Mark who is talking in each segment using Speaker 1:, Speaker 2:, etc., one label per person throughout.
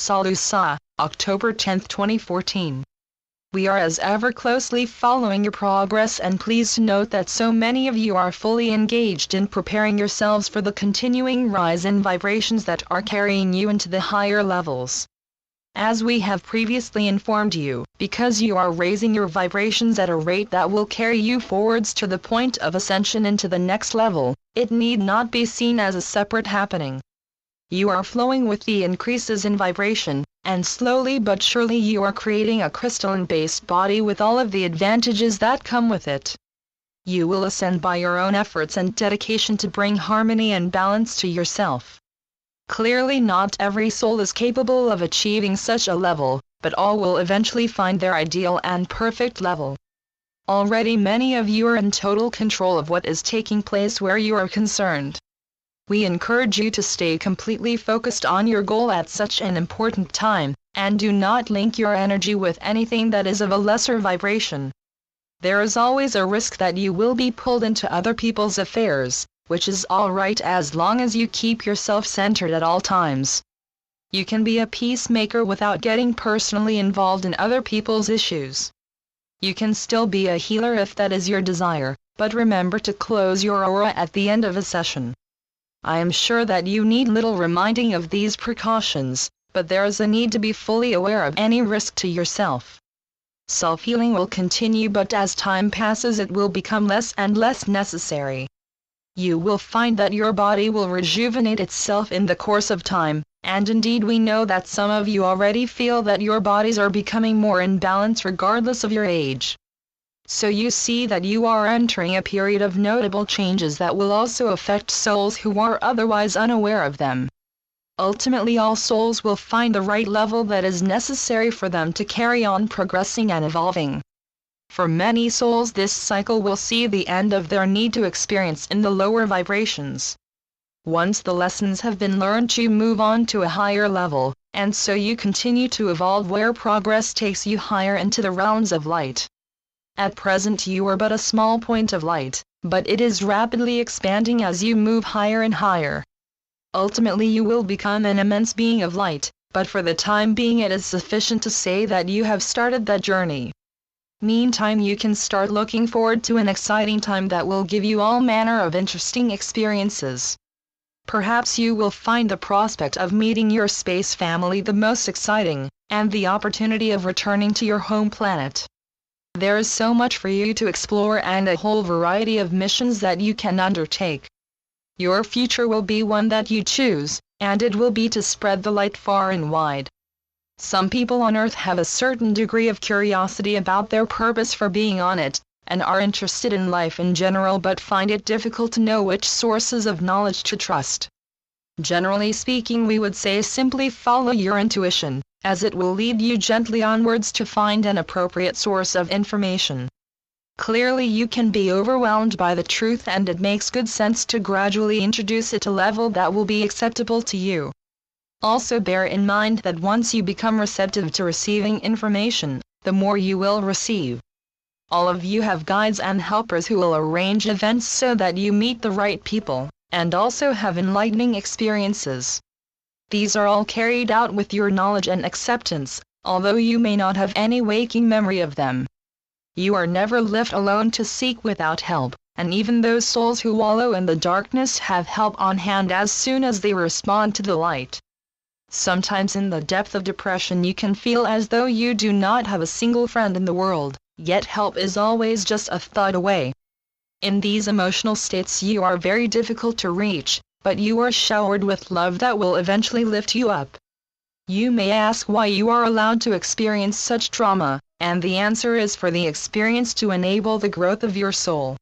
Speaker 1: SaLuSa, October 10, 2014. We are as ever closely following your progress and pleased to note that so many of you are fully engaged in preparing yourselves for the continuing rise in vibrations that are carrying you into the higher levels. As we have previously informed you, because you are raising your vibrations at a rate that will carry you forwards to the point of ascension into the next level, it need not be seen as a separate happening. You are flowing with the increases in vibration, and slowly but surely you are creating a crystalline-based body with all of the advantages that come with it. You will ascend by your own efforts and dedication to bring harmony and balance to yourself. Clearly not every soul is capable of achieving such a level, but all will eventually find their ideal and perfect level. Already many of you are in total control of what is taking place where you are concerned. We encourage you to stay completely focused on your goal at such an important time, and do not link your energy with anything that is of a lesser vibration. There is always a risk that you will be pulled into other people's affairs, which is alright as long as you keep yourself centered at all times. You can be a peacemaker without getting personally involved in other people's issues. You can still be a healer if that is your desire, but remember to close your aura at the end of a session. I am sure that you need little reminding of these precautions, but there is a need to be fully aware of any risk to yourself. Self-healing will continue, but as time passes it will become less and less necessary. You will find that your body will rejuvenate itself in the course of time, and indeed we know that some of you already feel that your bodies are becoming more in balance regardless of your age. So you see that you are entering a period of notable changes that will also affect souls who are otherwise unaware of them. Ultimately all souls will find the right level that is necessary for them to carry on progressing and evolving. For many souls this cycle will see the end of their need to experience in the lower vibrations. Once the lessons have been learned you move on to a higher level, and so you continue to evolve where progress takes you higher into the realms of light. At present you are but a small point of light, but it is rapidly expanding as you move higher and higher. Ultimately you will become an immense being of light, but for the time being it is sufficient to say that you have started that journey. Meantime you can start looking forward to an exciting time that will give you all manner of interesting experiences. Perhaps you will find the prospect of meeting your space family the most exciting, and the opportunity of returning to your home planet. There is so much for you to explore and a whole variety of missions that you can undertake. Your future will be one that you choose, and it will be to spread the light far and wide. Some people on Earth have a certain degree of curiosity about their purpose for being on it, and are interested in life in general but find it difficult to know which sources of knowledge to trust. Generally speaking, we would say simply follow your intuition, as it will lead you gently onwards to find an appropriate source of information. Clearly you can be overwhelmed by the truth, and it makes good sense to gradually introduce it to a level that will be acceptable to you. Also bear in mind that once you become receptive to receiving information, the more you will receive. All of you have guides and helpers who will arrange events so that you meet the right people, and also have enlightening experiences. These are all carried out with your knowledge and acceptance, although you may not have any waking memory of them. You are never left alone to seek without help, and even those souls who wallow in the darkness have help on hand as soon as they respond to the light. Sometimes in the depth of depression you can feel as though you do not have a single friend in the world, yet help is always just a thought away. In these emotional states you are very difficult to reach, but you are showered with love that will eventually lift you up. You may ask why you are allowed to experience such trauma, and the answer is for the experience to enable the growth of your soul.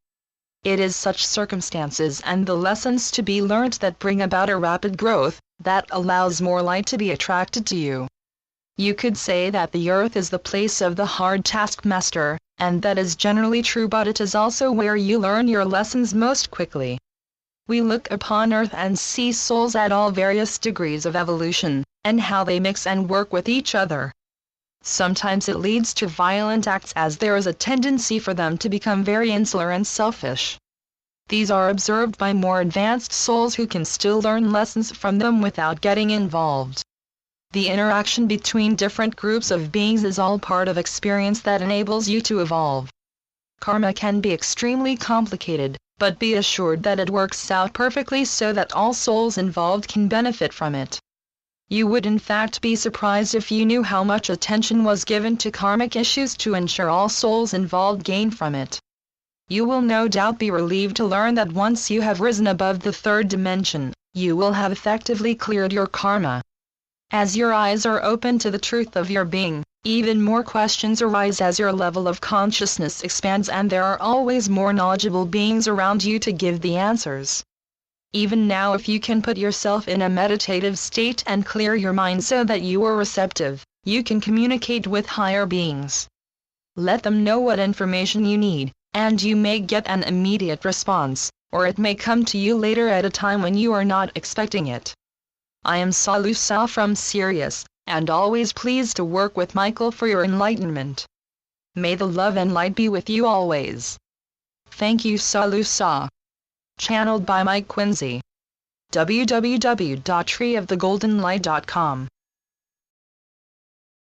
Speaker 1: It is such circumstances and the lessons to be learned that bring about a rapid growth, that allows more light to be attracted to you. You could say that the earth is the place of the hard taskmaster, and that is generally true, but it is also where you learn your lessons most quickly. We look upon Earth and see souls at all various degrees of evolution, and how they mix and work with each other. Sometimes it leads to violent acts, as there is a tendency for them to become very insular and selfish. These are observed by more advanced souls who can still learn lessons from them without getting involved. The interaction between different groups of beings is all part of experience that enables you to evolve. Karma can be extremely complicated, but be assured that it works out perfectly so that all souls involved can benefit from it. You would in fact be surprised if you knew how much attention was given to karmic issues to ensure all souls involved gain from it. You will no doubt be relieved to learn that once you have risen above the third dimension, you will have effectively cleared your karma. As your eyes are open to the truth of your being, even more questions arise as your level of consciousness expands, and there are always more knowledgeable beings around you to give the answers. Even now, if you can put yourself in a meditative state and clear your mind so that you are receptive, you can communicate with higher beings. Let them know what information you need, and you may get an immediate response, or it may come to you later at a time when you are not expecting it. I am SaLuSa from Sirius, and always pleased to work with Michael for your enlightenment. May the love and light be with you always. Thank you, SaLuSa. Channeled by Mike Quincy. www.treeofthegoldenlight.com